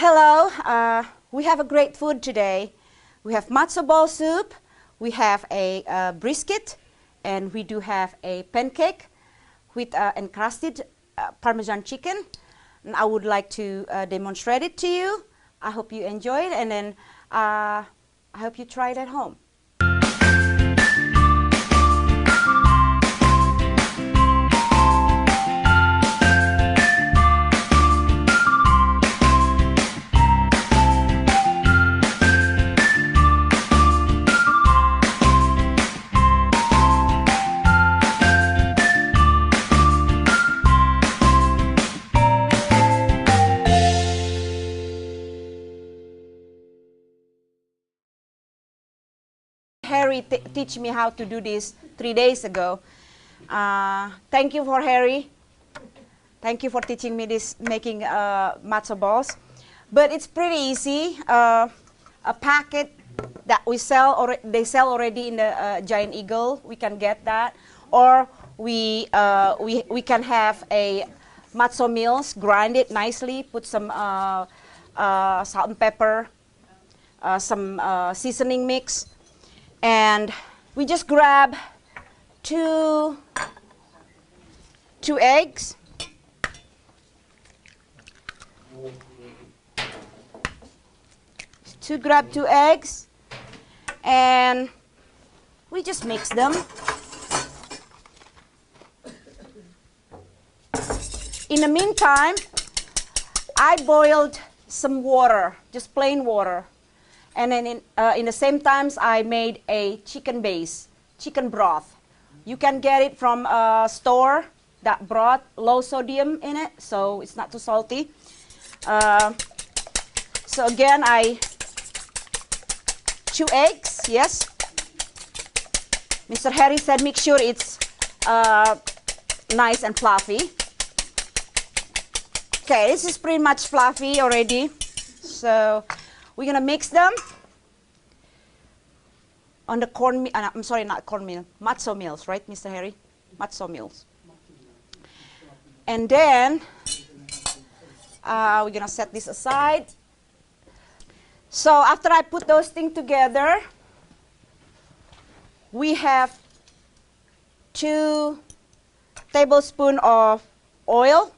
Hello, we have a great food today. We have matzo ball soup, we have a brisket, and we do have a pancake with encrusted Parmesan chicken. And I would like to demonstrate it to you. I hope you enjoy it, and then I hope you try it at home. Harry teach me how to do this 3 days ago. Thank you for Harry. Thank you for teaching me this, making matzo balls. But it's pretty easy. A packet that we sell, or they sell already in the Giant Eagle. We can get that, or we can have a matzo meals, grind it nicely, put some salt and pepper, some seasoning mix. And we just grab two eggs. Grab two eggs, and we just mix them. In the meantime, I boiled some water, just plain water. And then in the same times, I made a chicken base, chicken broth. You can get it from a store, that broth, low sodium in it, so it's not too salty. So again, two eggs, yes. Mr. Harry said make sure it's nice and fluffy. Okay, this is pretty much fluffy already. So we're gonna mix them on the corn. I'm sorry, not cornmeal, matzo meals, right, Mr. Harry? Matzo meals. And then we're gonna set this aside. So after I put those things together, we have 2 tablespoons of oil.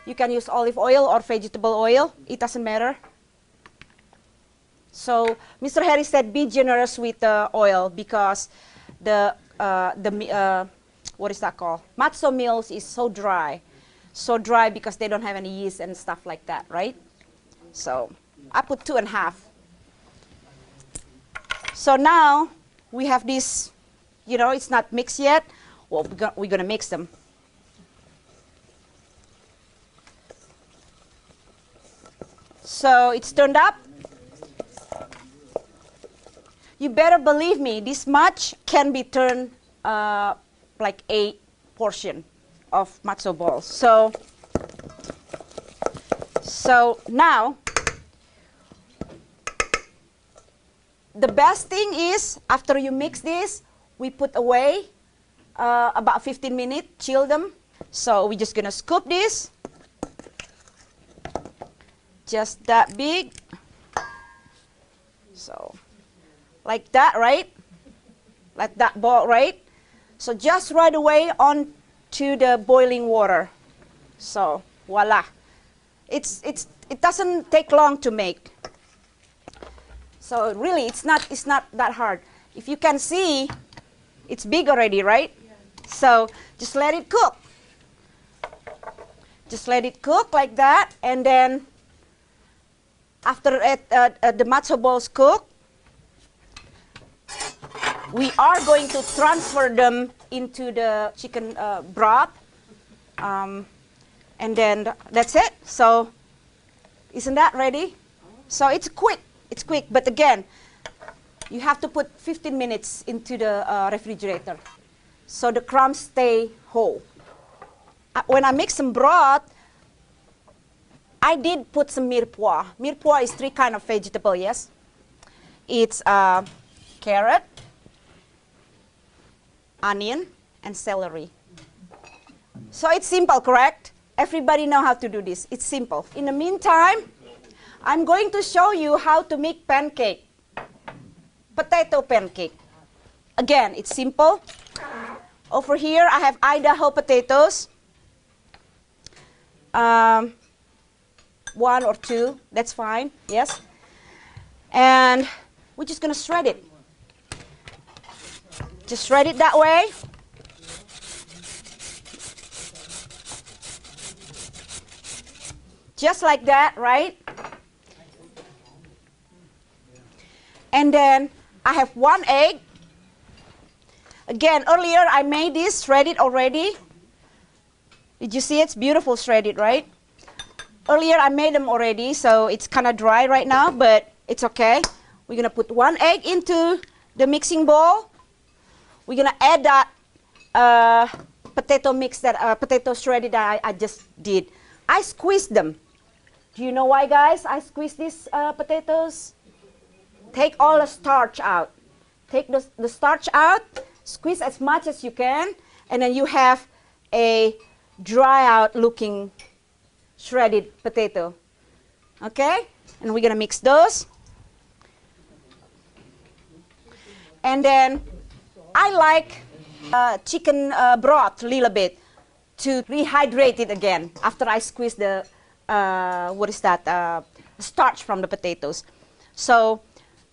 You can use olive oil or vegetable oil. It doesn't matter. So Mr. Harry said be generous with the oil because what is that called? Matzo meals is so dry because they don't have any yeast and stuff like that, right? So I put 2.5. So now we have this, you know, it's not mixed yet. Well, we're gonna mix them. So it's turned up. You better believe me, this much can be turned like 8 portion of matzo balls. So now, the best thing is, after you mix this, we put away about 15 minutes, chill them. So we're just gonna scoop this, just that big. So like that, right? Like that ball, right? So just right away on to the boiling water. So voila. It doesn't take long to make. So really, it's not that hard. If you can see, it's big already, right? Yeah. So just let it cook. Just let it cook like that, and then after the matzo balls cook, we are going to transfer them into the chicken broth, and then that's it. So isn't that ready? So it's quick, but again, you have to put 15 minutes into the refrigerator so the crumbs stay whole. When I make some broth, I did put some mirepoix. Mirepoix is 3 kinds of vegetable, yes? It's carrot, onion, and celery. So it's simple, correct? Everybody know how to do this. It's simple. In the meantime, I'm going to show you how to make pancake. Potato pancake. Again, it's simple. Over here, I have Idaho potatoes. 1 or 2, that's fine, yes. And we're just going to shred it. Just shred it that way. Just like that, right? And then I have 1 egg. Again, earlier I made this, shredded already. Did you see? It's beautiful shredded, right? Earlier I made them already, so it's kind of dry right now, but it's okay. We're going to put 1 egg into the mixing bowl. We're going to add that potato mix, that potato shredded that I just did. I squeezed them. Do you know why, guys? I squeezed these potatoes. Take all the starch out. Take the starch out, squeeze as much as you can, and then you have a dry out looking shredded potato. Okay? And we're going to mix those. And then I like chicken broth a little bit to rehydrate it again after I squeeze the, starch from the potatoes. So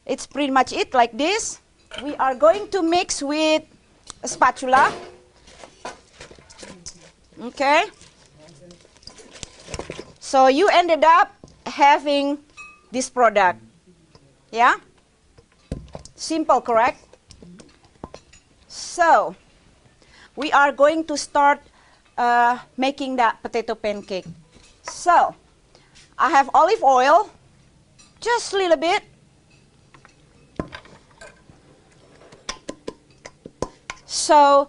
it's pretty much it like this. We are going to mix with a spatula. Okay? So you ended up having this product. Yeah? Simple, correct? So we are going to start making that potato pancake. So I have olive oil, just a little bit. So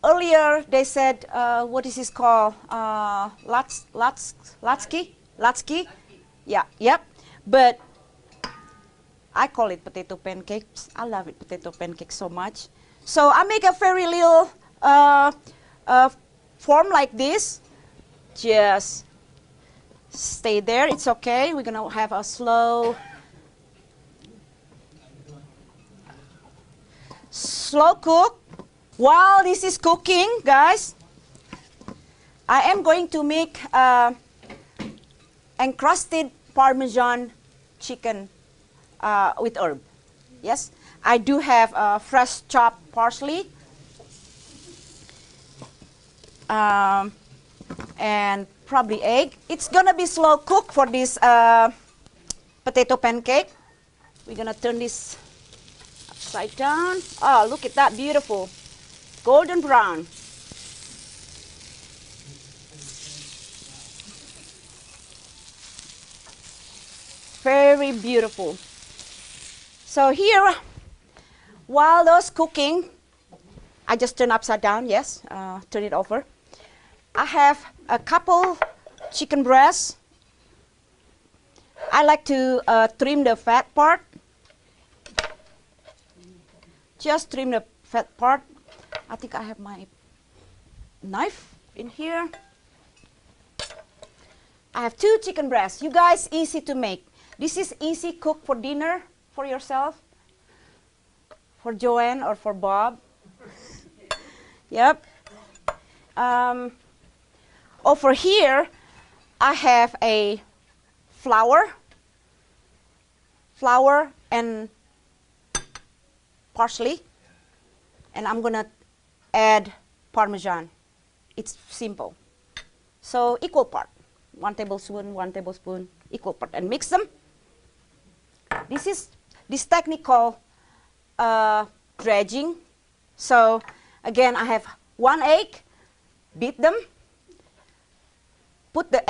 earlier they said, what is this called? Latsky? Yeah, yep. But I call it potato pancakes. I love it, potato pancakes, so much. So I make a very little form like this. Just stay there, it's okay. We're gonna have a slow cook. While this is cooking, guys, I am going to make encrusted Parmesan chicken with herb. Yes, I do have fresh chopped parsley and probably egg. It's gonna be slow cook for this potato pancake. We're gonna turn this upside down. Oh, look at that, beautiful. Golden brown. Very beautiful. So here, while those cooking, I just turn upside down, yes, turn it over. I have a couple chicken breasts. I like to trim the fat part. Just trim the fat part. I think I have my knife in here. I have 2 chicken breasts. You guys, easy to make. This is easy cook for dinner for yourself, for Joanne or for Bob. Yep. Over here, I have a flour and parsley, and I'm gonna add Parmesan. It's simple. So equal part, 1 tablespoon, equal part, and mix them. This technical dredging. So again, I have 1 egg, beat them, put the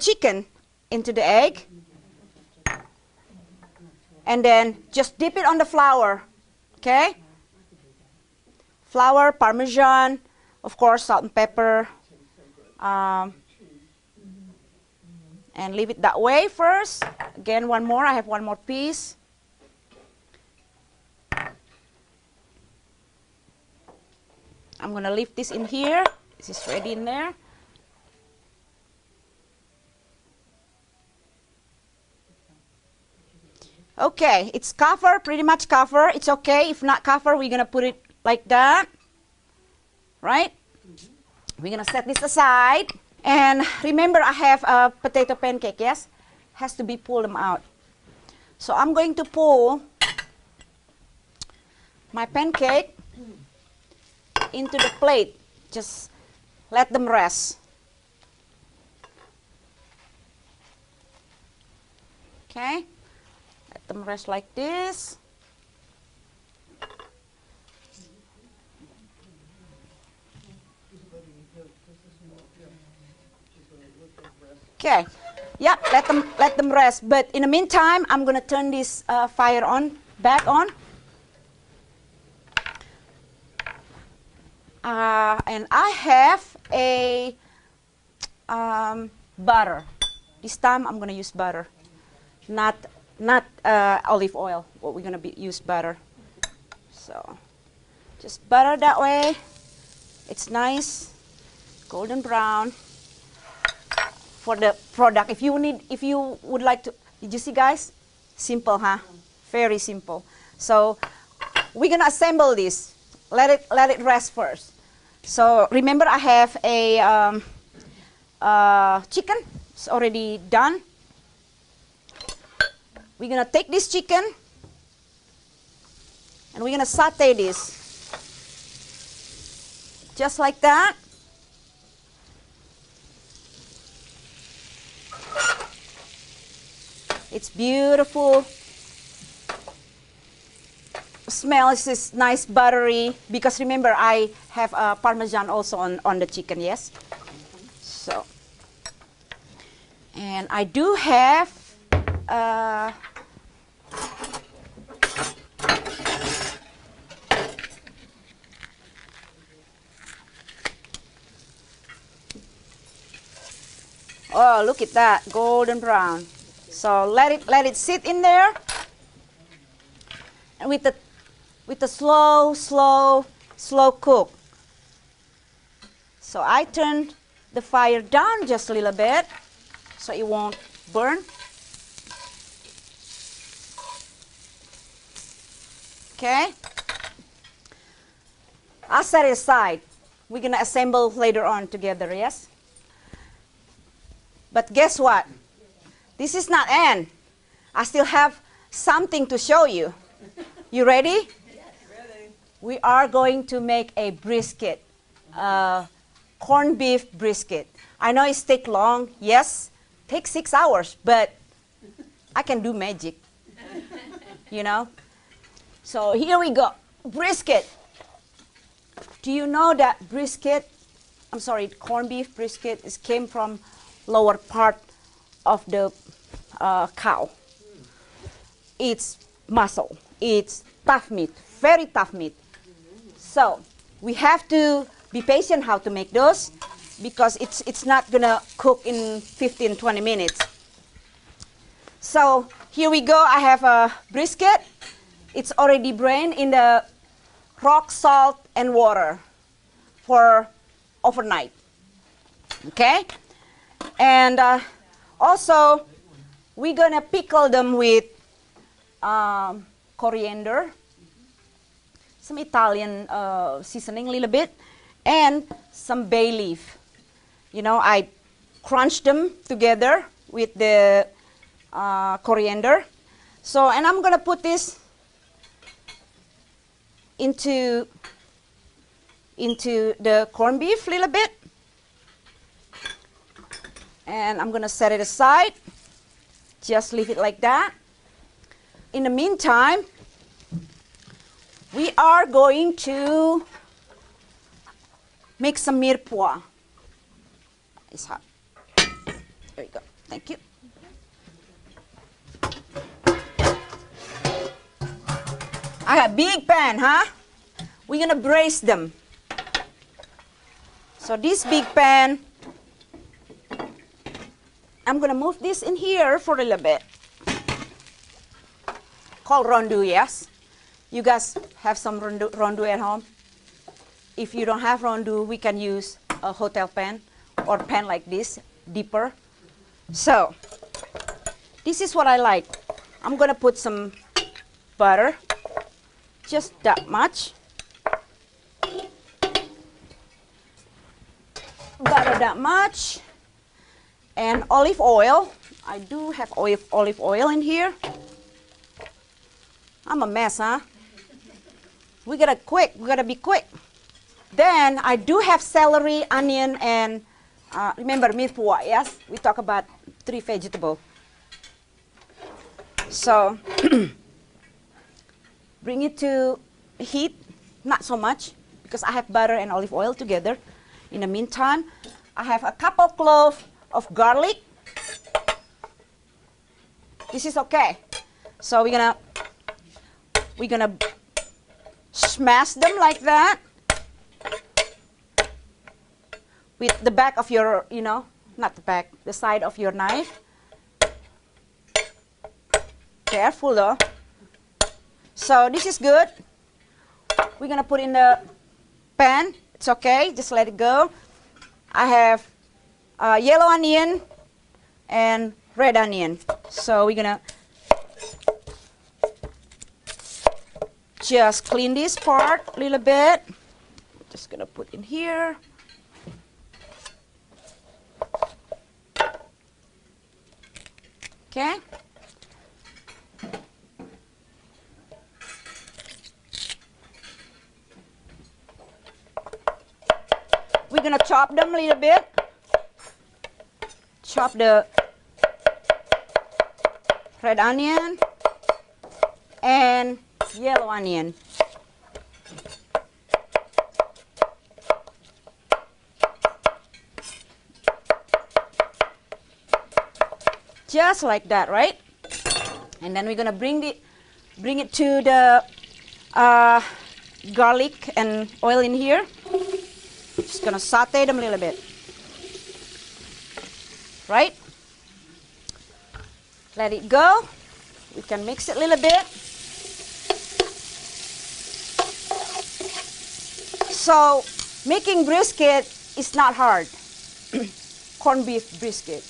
chicken into the egg, and then just dip it on the flour, okay? Flour, Parmesan, of course, salt and pepper, and leave it that way first. Again, one more, I have 1 more piece. I'm gonna leave this in here. This is ready in there. Okay, it's covered, pretty much covered. It's okay. If not covered, we're going to put it like that. Right? We're going to set this aside. And remember, I have a potato pancake, yes? Has to be pulled them out. So I'm going to pull my pancake into the plate. Just let them rest. Okay? Let them rest like this. Okay, yeah, let them rest. But in the meantime, I'm gonna turn this fire back on. And I have a butter. This time I'm gonna use butter, not olive oil. What we're gonna use butter. So just butter that way. It's nice, golden brown. For the product, if you would like to, did you see, guys? Simple, huh? Very simple. So we're gonna assemble this. Let it rest first. So remember, I have a chicken. It's already done. We're gonna take this chicken and we're gonna saute this just like that. It's beautiful. Smell is this nice buttery, because remember I have Parmesan also on the chicken, yes? So, and I do have oh, look at that, golden brown. So let it sit in there, and with the slow cook. So I turned the fire down just a little bit so it won't burn. Okay. I'll set it aside. We're gonna assemble later on together, yes? But guess what? This is not end. I still have something to show you. You ready? Yes. Ready. We are going to make a brisket, corned beef brisket. I know it takes long, yes, takes 6 hours, but I can do magic, you know? So here we go, brisket. Do you know that corned beef brisket came from lower part of the cow. It's muscle. It's tough meat, very tough meat. So we have to be patient how to make those, because it's not gonna cook in 15-20 minutes. So here we go. I have a brisket. It's already brained in the rock salt and water for overnight. Okay, and also we're gonna pickle them with coriander, some Italian seasoning a little bit, and some bay leaf. You know, I crunched them together with the coriander. So, and I'm gonna put this into the corned beef a little bit, and I'm gonna set it aside. Just leave it like that. In the meantime, we are going to make some mirepoix. It's hot. There you go. Thank you. I got a big pan, huh? We're gonna braise them. So this big pan, I'm gonna move this in here for a little bit. Called rondu, yes? You guys have some rondu at home? If you don't have rondu, we can use a hotel pan or pan like this, deeper. So, this is what I like. I'm gonna put some butter, just that much. Butter that much. And olive oil. I do have olive oil in here. I'm a mess, huh? We gotta be quick. Then I do have celery, onion, and remember mirpua, yes? We talk about 3 vegetables. So bring it to heat, not so much, because I have butter and olive oil together. In the meantime, I have a couple cloves of garlic. This is okay. So we're gonna smash them like that with the back of your, not the back, the side of your knife. Careful though. So this is good. We're gonna put in the pan. It's okay, just let it go. I have yellow onion and red onion. So we're gonna just clean this part a little bit. Just gonna put in here. Okay. We're gonna chop them a little bit. Chop the red onion and yellow onion. Just like that, right? And then we're gonna bring it to the garlic and oil in here. Just gonna saute them a little bit, right? Let it go. We can mix it a little bit. So making brisket is not hard. Corned beef brisket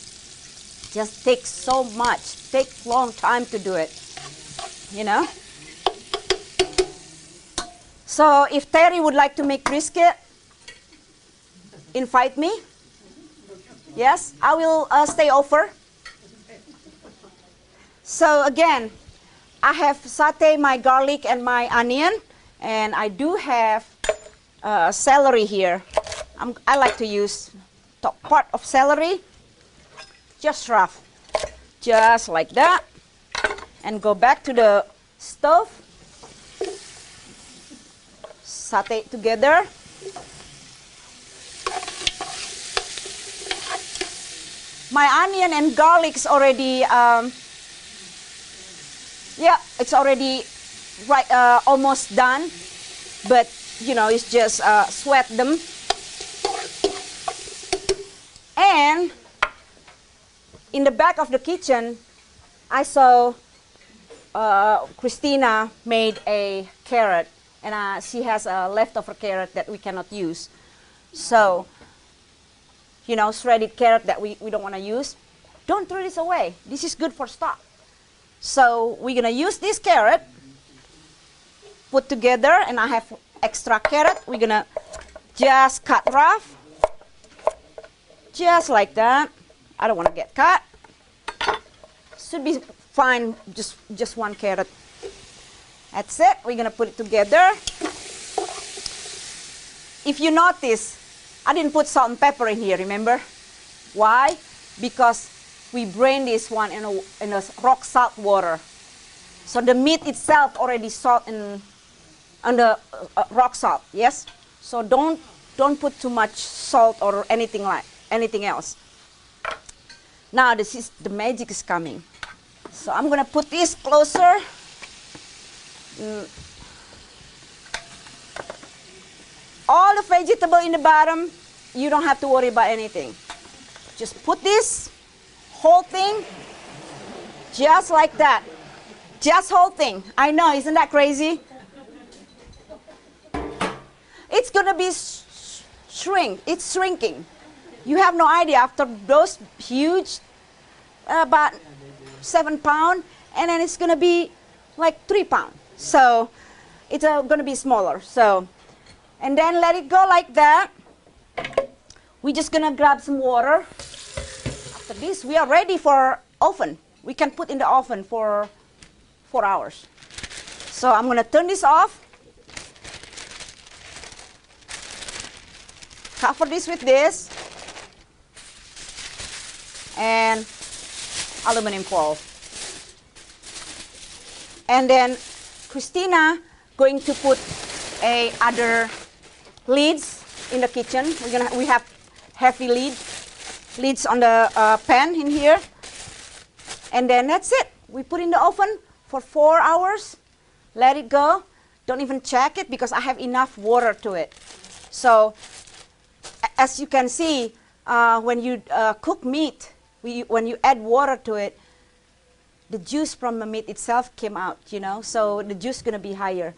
just takes so much, takes long time to do it, So if Terry would like to make brisket, invite me. Yes, I will stay over. So again, I have sauteed my garlic and my onion, and I do have celery here. I like to use top part of celery, just rough, just like that, and go back to the stove. Saute it together. My onion and garlic is already, it's already almost done. But, it's just sweat them. And in the back of the kitchen, I saw Christina made a carrot. And she has a leftover carrot that we cannot use. So, shredded carrot that we don't want to use. Don't throw this away. This is good for stock. So we're going to use this carrot, put together, and I have extra carrot. We're going to just cut rough, just like that. I don't want to get cut. Should be fine, just one carrot. That's it. We're going to put it together. If you notice, I didn't put salt and pepper in here, remember? Why? Because we brain this one in a rock salt water. So the meat itself already salt in under rock salt, yes? So don't put too much salt or anything else. Now the magic is coming. So I'm gonna put this closer. All the vegetable in the bottom, you don't have to worry about anything. Just put this whole thing just like that. Just whole thing. I know, isn't that crazy? It's gonna be it's shrinking. You have no idea, after those huge, about 7 pounds, and then it's going to be like 3 pounds. So it's going to be smaller. So, and then let it go like that. We're just going to grab some water. After this, we are ready for oven. We can put in the oven for 4 hours. So I'm going to turn this off. Cover this with this. And aluminum foil. And then Christina going to put other lids in the kitchen. We have heavy lids on the pan in here. And then that's it. We put in the oven for 4 hours. Let it go. Don't even check it because I have enough water to it. So as you can see, when you cook meat, when you add water to it, the juice from the meat itself came out, you know, so the juice is going to be higher.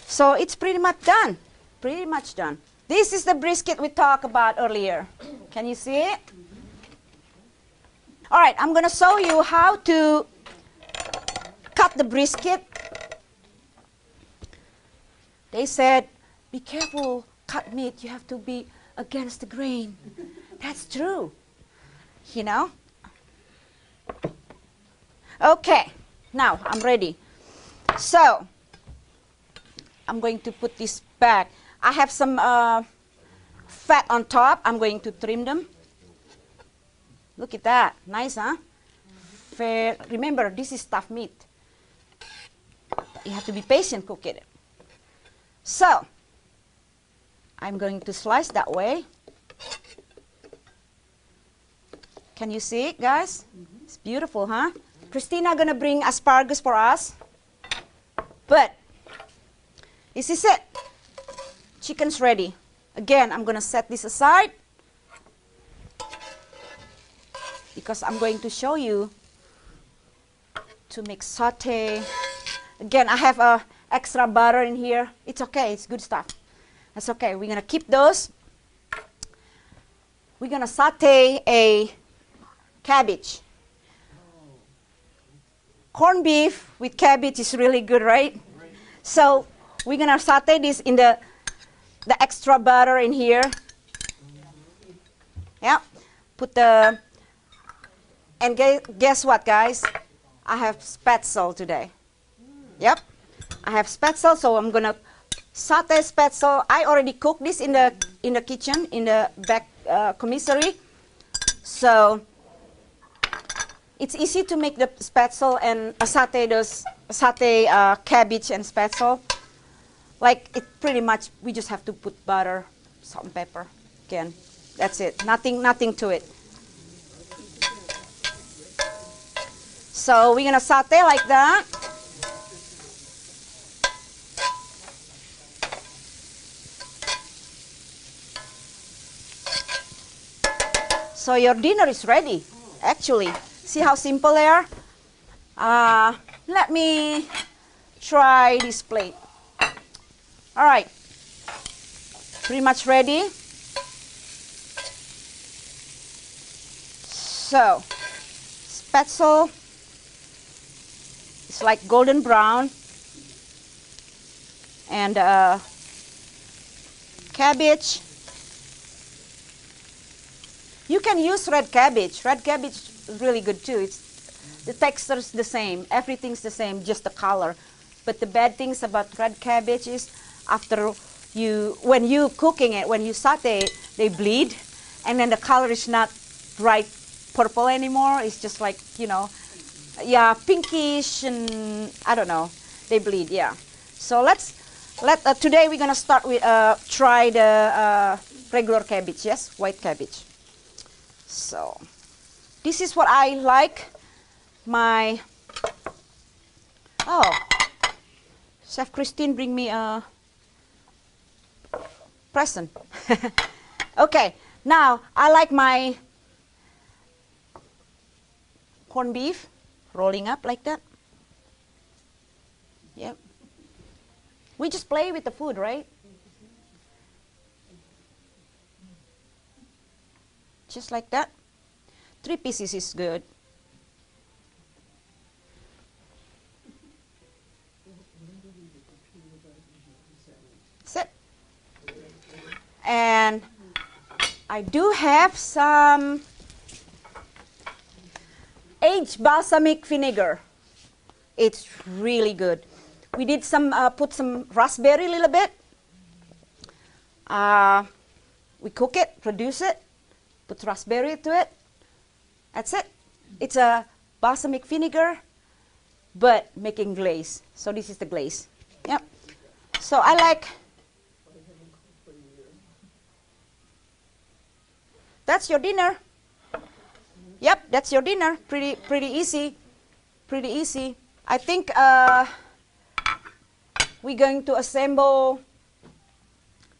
So it's pretty much done. Pretty much done. This is the brisket we talked about earlier. Can you see it? All right, I'm going to show you how to cut the brisket. They said, be careful, cut meat, you have to be against the grain. That's true, you know. Okay, now I'm ready. So I'm going to put this back. I have some fat on top. I'm going to trim them. Look at that, nice, huh? Fair. Remember, this is tough meat. You have to be patient cooking it. So I'm going to slice that way. Can you see it, guys? It's beautiful, huh? Christina gonna bring asparagus for us. But this is it. Chicken's ready. Again, I'm gonna set this aside because I'm going to show you to make saute. Again, I have extra butter in here. It's okay, it's good stuff. That's okay, we're gonna keep those. We're gonna saute a cabbage. Corned beef with cabbage is really good, right? So we're gonna saute this in the extra butter in here. Yeah, put the, and guess what, guys? I have spätzle today. Yep, I have spätzle, so I'm gonna saute spätzle. I already cooked this in the kitchen, in the back commissary. So it's easy to make the spätzle and saute cabbage and spätzle. Like it pretty much, we just have to put butter, salt and pepper. Again, that's it. Nothing to it. So we're gonna saute like that. So your dinner is ready, actually. See how simple they are? Let me try this plate. All right, pretty much ready. So, spätzle is like golden brown, and cabbage. You can use red cabbage. Red cabbage is really good too. The texture is the same. Everything's the same, just the color. But the bad things about red cabbage is when you cooking it, when you saute it, they bleed, and then the color is not bright purple anymore. It's just like, you know, yeah, pinkish, and I don't know. They bleed, yeah. So today we're gonna start with try the regular cabbage, yes, white cabbage. So this is what I like. Chef Christine bring me a present. Okay, now I like my corned beef rolling up like that. Yep. We just play with the food, right? Just like that. 3 pieces is good. And I do have some aged balsamic vinegar. It's really good. We did some, put some raspberry a little bit. We cook it, reduce it, put raspberry to it. That's it. It's a balsamic vinegar, but making glaze. So this is the glaze. Yep. So I like. That's your dinner. Yep, that's your dinner. Pretty easy. Pretty easy. I think we're going to assemble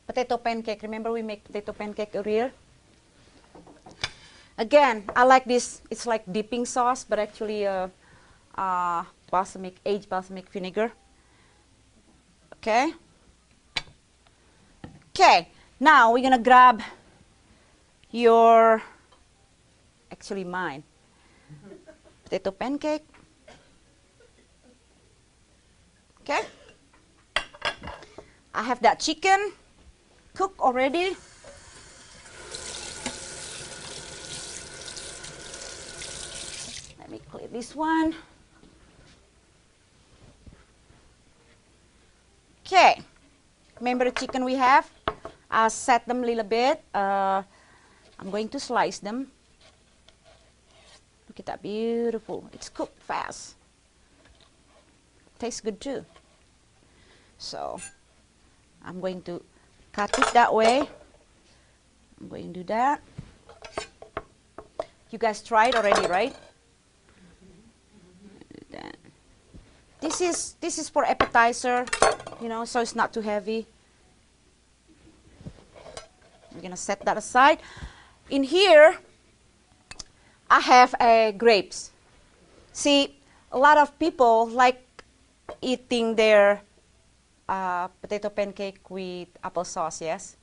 potato pancake. Remember we make potato pancake earlier? Again, I like this. It's like dipping sauce, but actually aged balsamic vinegar. Okay. Okay. Now we're gonna grab actually mine, potato pancake. Okay. I have that chicken cooked already. Let me clear this one. Okay. Remember the chicken we have? I'll set them a little bit. I'm going to slice them. Look at that, beautiful. It's cooked fast. Tastes good too. So I'm going to cut it that way. I'm going to do that. You guys tried already, right? This is for appetizer, you know, so it's not too heavy. We're gonna set that aside. In here, I have grapes. See, a lot of people like eating their potato pancake with applesauce, yes?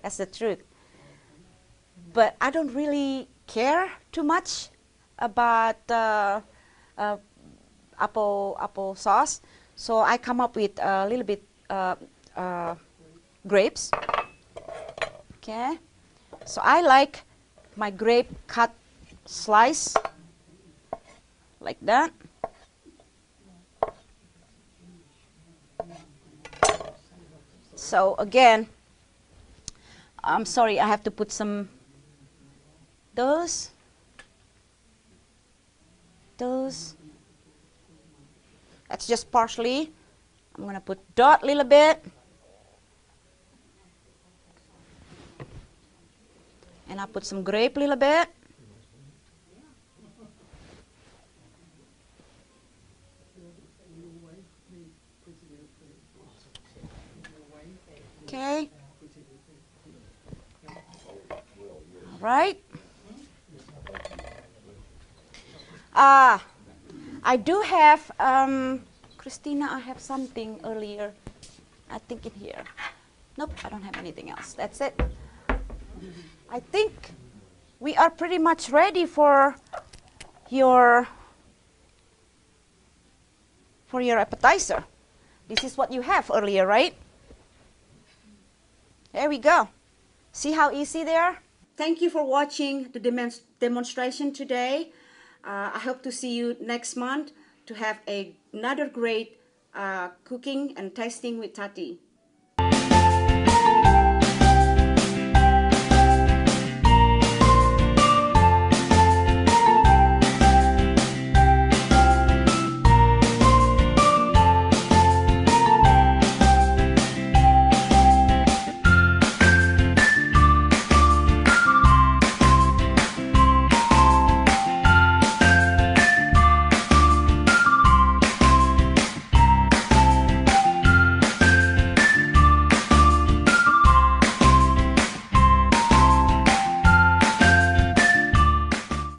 That's the truth. But I don't really care too much about apple sauce, so I come up with a little bit grapes. Okay, so I like my grape cut slice like that. So again, I'm sorry, I have to put some those. That's just parsley. I'm gonna put dot a little bit. And I put some grape a little bit. Okay. All right. I do have, Christina, I have something earlier, I think in here. Nope, I don't have anything else. That's it. I think we are pretty much ready for your appetizer. This is what you have earlier, right? There we go. See how easy they are? Thank you for watching the demonstration today. I hope to see you next month to have another great cooking and tasting with Tati.